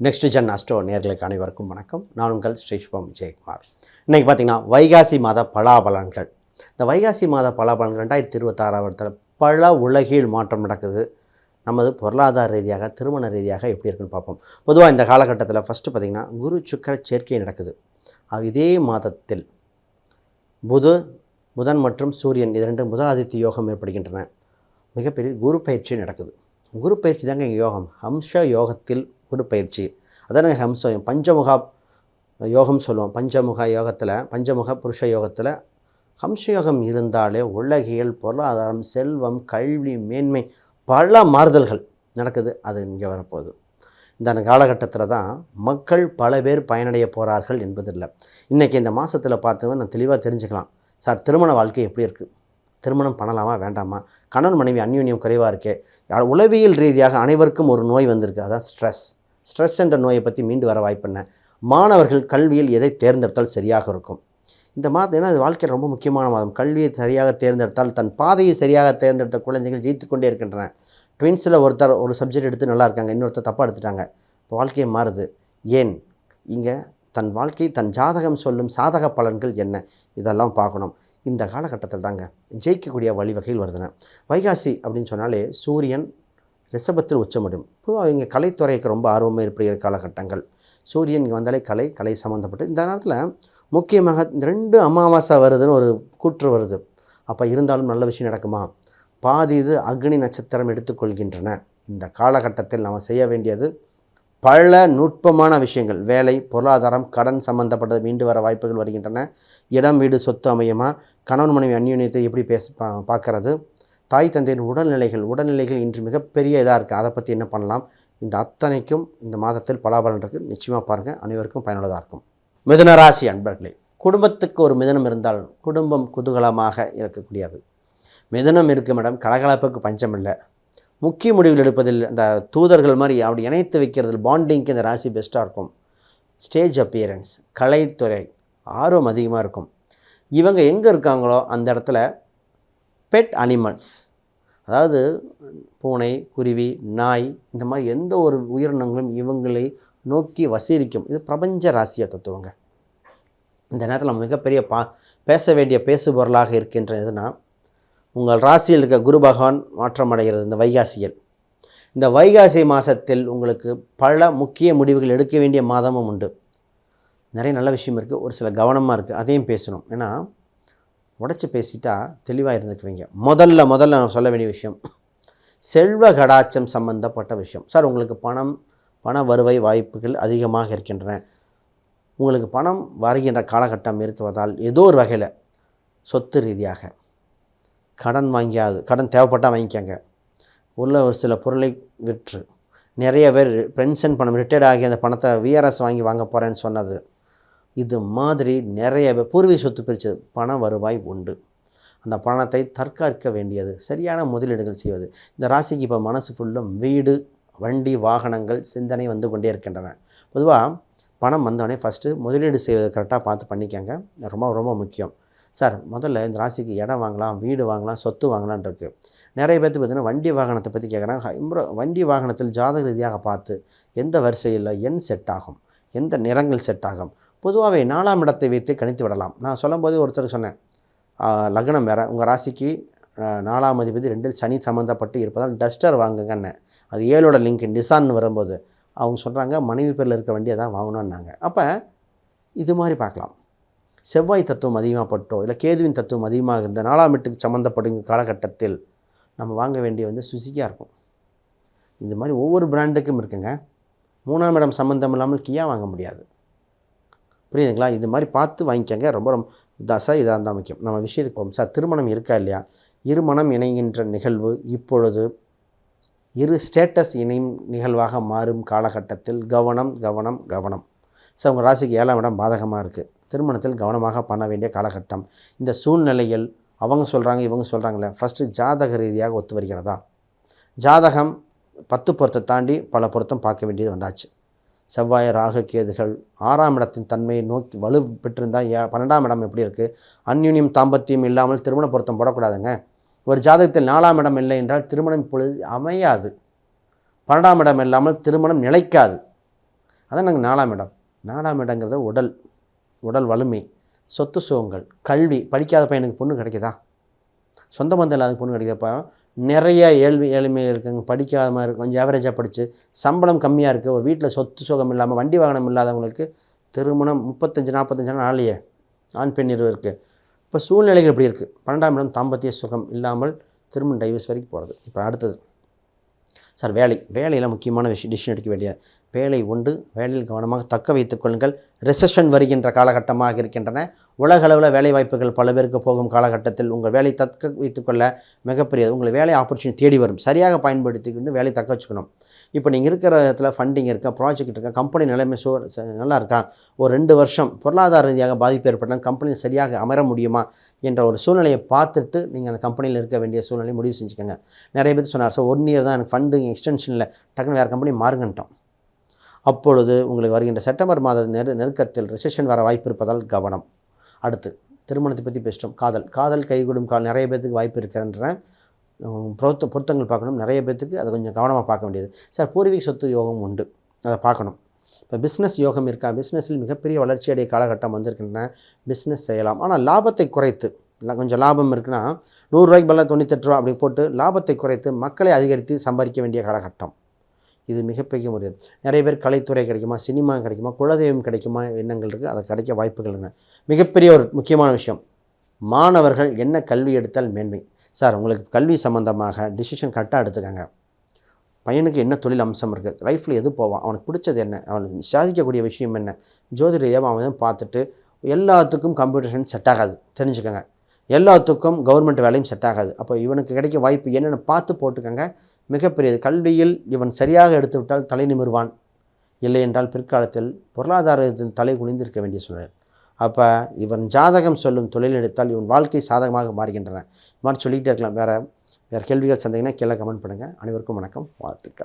Next gen astro நேர்களுக்கு அனைவருக்கும் வணக்கம். நான் உங்கள் ஸ்ரீஷ்பம் ஜெயக்குமார். இன்றைக்கி பார்த்திங்கன்னா வைகாசி மாத பலாபலன்கள். இந்த வைகாசி மாத பலாபலன்கள் 2026 வருடத்தில் பல உலகில் மாற்றம் நடக்குது. நமது பொருளாதார ரீதியாக, திருமண ரீதியாக எப்படி இருக்குன்னு பார்ப்போம். பொதுவாக இந்த காலகட்டத்தில் ஃபஸ்ட்டு பார்த்திங்கன்னா குரு சுக்கிர சேர்க்கை நடக்குது. இதே மாதத்தில் புதன் மற்றும் சூரியன் இது ரெண்டு முதலாதித்ய யோகம் ஏற்படுகின்றன. மிகப்பெரிய குரு பயிற்சி நடக்குது. குரு பயிற்சி தாங்க யோகம். ஹம்ச யோகத்தில் குரு பயிற்சி, அதான ஹம்சம். பஞ்சமுக யோகம் சொல்லுவோம். பஞ்சமுக புருஷ யோகத்தில் ஹம்ச யோகம் இருந்தாலே உலகியல், பொருளாதாரம், செல்வம், கல்வி, மேன்மை பல மாறுதல்கள் நடக்குது. அது இங்கே வரப்போகுது. இந்த காலகட்டத்தில் தான் மக்கள் பல பேர் பயனடைய போகிறார்கள் என்பதில்லை. இன்றைக்கி இந்த மாதத்தில் பார்த்து நான் தெளிவாக தெரிஞ்சுக்கலாம். சார், திருமண வாழ்க்கை எப்படி இருக்குது? திருமணம் பண்ணலாமா வேண்டாமா? கணவன் மனைவி அந்யோன்யம் குறைவாக இருக்கே. உளவியல் ரீதியாக அனைவருக்கும் ஒரு நோய் வந்திருக்கு. அதான் ஸ்ட்ரெஸ் என்ற நோயை பற்றி மீண்டு வர வாய்ப்புன்ன. மாணவர்கள் கல்வியில் எதை தேர்ந்தெடுத்தால் சரியாக இருக்கும்? இந்த மாதம் ஏன்னா அது வாழ்க்கையில் ரொம்ப முக்கியமான மாதம். கல்வியை சரியாக தேர்ந்தெடுத்தால், தன் பாதையை சரியாக தேர்ந்தெடுத்த குழந்தைகள் ஜெயித்து கொண்டே இருக்கின்றன. ட்வின்ஸில் ஒருத்தர் ஒரு சப்ஜெக்ட் எடுத்து நல்லா இருக்காங்க, இன்னொருத்தர் தப்பாக எடுத்துட்டாங்க. இப்போ வாழ்க்கையை மாறுது. ஏன்? இங்கே தன் வாழ்க்கை, தன் ஜாதகம் சொல்லும் சாதக பலன்கள் என்ன, இதெல்லாம் பார்க்கணும். இந்த காலகட்டத்தில் தாங்க ஜெயிக்கக்கூடிய வழிவகையில் வருதுன்னா. வைகாசி அப்படின்னு சொன்னாலே சூரியன் ரிஷபத்தில் உச்சமிடும். இப்போது அவங்க கலைத்துறைக்கு ரொம்ப ஆர்வமாக இருக்கிற காலகட்டங்கள். சூரியன் இங்கே வந்தாலே கலை சம்மந்தப்பட்டு இந்த நேரத்தில் முக்கியமாக இந்த 2 அமாவாசை வருதுன்னு ஒரு கூற்று வருது. அப்போ இருந்தாலும் நல்ல விஷயம் நடக்குமா? பாதி இது அக்னி நட்சத்திரம் எடுத்துக்கொள்கின்றன. இந்த காலகட்டத்தில் நாம் செய்ய வேண்டியது பல நுட்பமான விஷயங்கள். வேலை, பொருளாதாரம், கடன் சம்மந்தப்பட்டது மீண்டு வர வாய்ப்புகள் வருகின்றன. இடம், வீடு, சொத்து அமையுமா? கணவன் மனைவி அந்யோன்யத்தை எப்படி பார்க்கறது? தாய் தந்தையின் உடல்நிலைகள் இன்று மிகப்பெரிய இதாக இருக்குது. அதை பற்றி என்ன பண்ணலாம்? இந்த அத்தனைக்கும் இந்த மாதத்தில் பலாபலன் இருக்குது. நிச்சயமாக பாருங்கள், அனைவருக்கும் பயனுள்ளதாக இருக்கும். மிதுன ராசி அன்பர்களே, குடும்பத்துக்கு ஒரு மிதுனம் இருந்தால் குடும்பம் குதூகலமாக இருக்கக்கூடியது. மிதுனம் இருக்குது மேடம், கலகலப்புக்கு பஞ்சம் இல்லை. முக்கிய முடிவுகள் எடுப்பதில் இந்த தூதர்கள் மாதிரி அப்படி இணைத்து வைக்கிறதுல பாண்டிங்க்கு இந்த ராசி பெஸ்ட்டாக இருக்கும். ஸ்டேஜ் அப்பியரன்ஸ், கலைத்துறை ஆர்வம் அதிகமாக இருக்கும். இவங்க எங்கே இருக்காங்களோ அந்த இடத்துல பெட் அனிமல்ஸ், அதாவது பூனை, குருவி, நாய், இந்த மாதிரி எந்த ஒரு உயிரினங்களும் இவங்களை நோக்கி வசீரிக்கும். இது பிரபஞ்ச ராசியை தத்துவங்க. இந்த நேரத்தில் நம்ம மிகப்பெரிய பேச வேண்டிய பேசுபொருளாக இருக்கின்ற எதுனா, உங்கள் ராசியில் இருக்க குரு பகவான் மாற்றமடைகிறது இந்த வைகாசியில். இந்த வைகாசி மாதத்தில் உங்களுக்கு பல முக்கிய முடிவுகள் எடுக்க வேண்டிய மாதமும் உண்டு. நிறைய நல்ல விஷயம் இருக்குது, ஒரு சில கவனமாக இருக்குது, அதையும் பேசணும். ஏன்னா உடச்சி பேசிட்டா தெளிவாக இருந்துக்குவீங்க. முதல்ல நான் சொல்ல வேண்டிய விஷயம் செல்வ கடாச்சம் சம்பந்தப்பட்ட விஷயம். சார், உங்களுக்கு பண வருவாய் வாய்ப்புகள் அதிகமாக இருக்கின்றன. உங்களுக்கு பணம் வருகின்ற காலகட்டம் இருக்குவதால் ஏதோ ஒரு வகையில் சொத்து ரீதியாக கடன் தேவைப்பட்டால் வாங்கிக்கங்க. உள்ள ஒரு சில பொருளை விற்று நிறைய பேர் பென்ஷன் பணம் ரிட்டையர்ட் ஆகி அந்த பணத்தை விஆர்எஸ் வாங்க போகிறேன்னு சொன்னது. இது மாதிரி நிறைய பேர் பூர்வீக சொத்து பிரித்தது. பண வருவாய் உண்டு. அந்த பணத்தை தற்காக்க வேண்டியது, சரியான முதலீடுகள் செய்வது. இந்த ராசிக்கு இப்போ மனசு ஃபுல்லும் வீடு, வண்டி, வாகனங்கள் சிந்தனை வந்து கொண்டே இருக்கின்றன. பொதுவாக பணம் வந்தோடனே ஃபஸ்ட்டு முதலீடு செய்வது கரெக்டாக பார்த்து பண்ணிக்கங்க. ரொம்ப ரொம்ப முக்கியம். சார், முதல்ல இந்த ராசிக்கு இடம் வாங்கலாம், வீடு வாங்கலாம், சொத்து வாங்கலான் இருக்குது. நிறைய பேர்த்து பார்த்திங்கன்னா வண்டி வாகனத்தை பற்றி கேட்குறாங்க. வண்டி வாகனத்தில் ஜாதக ரீதியாக பார்த்து எந்த வரிசையில் எண் செட் ஆகும், எந்த நிறங்கள் செட் ஆகும். பொதுவாகவே 4ஆம் இடத்தை வைத்து கணித்து விடலாம். நான் சொல்லும்போது ஒருத்தருக்கு சொன்னேன், லக்னம் வேறு, உங்கள் ராசிக்கு 4ஆம் அதிபதி 2 சனி சம்மந்தப்பட்டு இருப்பதால் டஸ்டர் வாங்குங்கன்னு. அது 7ஓட லிங்க் நிசான்னு வரும்போது அவங்க சொல்கிறாங்க மனைவி பேரில் இருக்க வண்டியை தான் வாங்கணுன்னாங்க. அப்போ இது மாதிரி பார்க்கலாம். செவ்வாய் தத்துவம் அதிகமாக பட்டோ இல்லை கேதுவின் தத்துவம் அதிகமாக இருந்த 4ஆம் வீட்டுக்கு சம்மந்தப்படும் காலகட்டத்தில் நம்ம வாங்க வேண்டிய சுசுக்கியாக இருக்கும். இது மாதிரி ஒவ்வொரு பிராண்டுக்கும் இருக்குங்க. 3ஆம் இடம் சம்மந்தம் இல்லாமல் கியா வாங்க முடியாது. புரியுதுங்களா? இது மாதிரி பார்த்து வாங்கிக்கங்க. ரொம்ப இதாக இருந்தால் முக்கியம். நம்ம விஷயத்துக்கு போகும். சார், திருமணம் இருக்கா இல்லையா? இருமணம் இணைகின்ற நிகழ்வு இப்பொழுது ஸ்டேட்டஸ் இணையும் நிகழ்வாக மாறும் காலகட்டத்தில் கவனம். சார், உங்கள் ராசிக்கு 7ஆம் இடம் பாதகமாக இருக்குது. திருமணத்தில் கவனமாக பண்ண வேண்டிய காலகட்டம். இந்த சூழ்நிலையில் அவங்க சொல்கிறாங்க, இவங்க சொல்கிறாங்களே, ஃபஸ்ட்டு ஜாதக ரீதியாக ஒத்து வருகிறதா? ஜாதகம் 10 பொருத்தத்தை தாண்டி பல பொருத்தம் பார்க்க வேண்டியது வந்தாச்சு. செவ்வாய், ராகு, கேதுகள் 6ஆம் இடத்தின் தன்மையை நோக்கி வலு பெற்றிருந்தால் 12ஆம் இடம் எப்படி இருக்குது? அந்யுன்யம் தாம்பத்தியம் இல்லாமல் திருமண பொருத்தம் போடக்கூடாதுங்க. ஒரு ஜாதகத்தில் 4ஆம் இடம் இல்லை என்றால் திருமணம் இப்பொழுது அமையாது. 12ஆம் இடம் இல்லாமல் திருமணம் நிலைக்காது. அதான் நாங்கள் 4ஆம் இடம். 4ஆம் இடங்கிறது உடல் உடல் வலிமை, சொத்து சுகங்கள், கல்வி. படிக்காத பையனுக்கு பொண்ணு கிடைக்குதா? சொந்த பந்தம் இல்லாத பொண்ணு கிடைக்குதப்போ நிறைய ஏழ்மை இருக்குங்க, படிக்காத மாதிரி இருக்குது, கொஞ்சம் ஆவரேஜாக படித்து சம்பளம் கம்மியாக இருக்குது, ஒரு வீட்டில் சொத்து சுகம் இல்லாமல் வண்டி வாகனம் இல்லாதவங்களுக்கு திருமணம் 35-45 நாளையே ஆண் பெண் இருவர் இருக்குது. இப்போ சூழ்நிலைகள் எப்படி இருக்குது? 12ஆம் இடம் தாம்பத்திய சுகம் இல்லாமல் திருமணம் டைவர்ஸ் வரைக்கும் போகிறது. இப்போ அடுத்தது சார் வேலையில் முக்கியமான டிசிஷன் எடுக்க வேண்டிய வேலை உண்டு. வேலையில் கவனமாக தக்க வைத்துக் கொள்ளுங்கள். ரெசெஷன் வருகின்ற காலகட்டமாக இருக்கின்றன. உலகளவில் வேலைவாய்ப்புகள் பல பேருக்கு போகும் காலகட்டத்தில் உங்கள் வேலை தக்க வைத்துக்கொள்ள மிகப்பெரியது. உங்களை வேலை ஆப்பர்ச்சுனிட்டி தேடி வரும். சரியாக பயன்படுத்திக்கிட்டு வேலை தக்க வச்சுக்கணும். இப்போ நீங்கள் இருக்கிற இடத்துல ஃபண்டிங் இருக்கா, ப்ராஜெக்ட் இருக்கா, கம்பெனி நிலைமை நல்லா இருக்கா, ஒரு 2 வருஷம் பொருளாதார ரீதியாக பாதிப்பு ஏற்பட்டால் கம்பெனி சரியாக அமர முடியுமா என்ற ஒரு சூழ்நிலையை பார்த்துட்டு நீங்கள் அந்த கம்பெனியில் இருக்க வேண்டிய சூழ்நிலையை முடிவு செஞ்சுக்கோங்க. நிறைய பேர் சொன்னார், சார் 1 இயர் தான் எனக்கு ஃபண்டிங் எக்ஸ்டென்ஷனில் டக்குன்னு வேறு கம்பெனி மாறுங்கன்ட்டோம். அப்பொழுது உங்களுக்கு வருகின்ற செப்டம்பர் மாத நெருக்கத்தில் ரிசெஷன் வர வாய்ப்பு இருப்பதால் கவனம். அடுத்து திருமணத்தை பற்றி பேசிட்டோம். காதல் கைகூடும் நிறைய பேர்த்துக்கு வாய்ப்பு இருக்குன்ற பொருத்தங்கள் பார்க்கணும். நிறைய பேர்த்துக்கு அதை கொஞ்சம் கவனமாக பார்க்க வேண்டியது. சார் பூர்வீக சொத்து யோகம் உண்டு, அதை பார்க்கணும். இப்போ பிஸ்னஸ் யோகம் இருக்கா? பிஸ்னஸில் மிகப்பெரிய வளர்ச்சி அடைய காலகட்டம் வந்திருக்கின்றன. பிஸ்னஸ் செய்யலாம், ஆனால் லாபத்தை குறைத்து, கொஞ்சம் லாபம் இருக்குன்னா 100 ரூபாய்க்கு பதிலாக 98 ரூபா அப்படி போட்டு லாபத்தை குறைத்து மக்களை அதிகரித்து சம்பாதிக்க வேண்டிய காலகட்டம். இது மிகப்பெரிய ஒரு நிறைய பேர் கலைத்துறை கிடைக்குமா, சினிமா கிடைக்குமா, குலதெய்வம் கிடைக்குமா எண்ணங்கள் இருக்குது. அதை கிடைக்க வாய்ப்புகள் என்ன? மிகப்பெரிய ஒரு முக்கியமான விஷயம், மாணவர்கள் என்ன கல்வி எடுத்தால் மேன்மை. சார் உங்களுக்கு கல்வி சம்மந்தமாக டிசிஷன் கரெக்டாக எடுத்துக்கங்க. பையனுக்கு என்ன தொழில் அம்சம் இருக்குது, லைஃப்பில் எது போவான், அவனுக்கு பிடிச்சது என்ன, அவனுக்கு சாதிக்கக்கூடிய விஷயம் என்ன, ஜோதிட ரீதியாக அவன் பார்த்துட்டு எல்லாத்துக்கும் கம்ப்யூட்டர் சயின்ஸ் செட் ஆகாது தெரிஞ்சுக்கோங்க. எல்லாத்துக்கும் கவர்மெண்ட் வேலையும் செட் ஆகாது. அப்போ இவனுக்கு கிடைக்க வாய்ப்பு என்னென்னு பார்த்து போட்டுக்கோங்க. மிகப்பெரியது. கல்வியில் இவன் சரியாக எடுத்துவிட்டால் தலை நிமிர்வான், இல்லை என்றால் பிற்காலத்தில் பொருளாதாரத்தில் தலை குனிந்திருக்க வேண்டிய சூழல். அப்போ இவன் ஜாதகம் சொல்லும் தொழில் எடுத்தால் இவன் வாழ்க்கை சாதகமாக மாறுகின்றன. இது மாதிரி சொல்லிக்கிட்டே இருக்கலாம். வேறு கேள்விகள் சந்தேகம்னா கீழே கமெண்ட் பண்ணுங்கள். அனைவருக்கும் வணக்கம், வாழ்த்துக்கள்.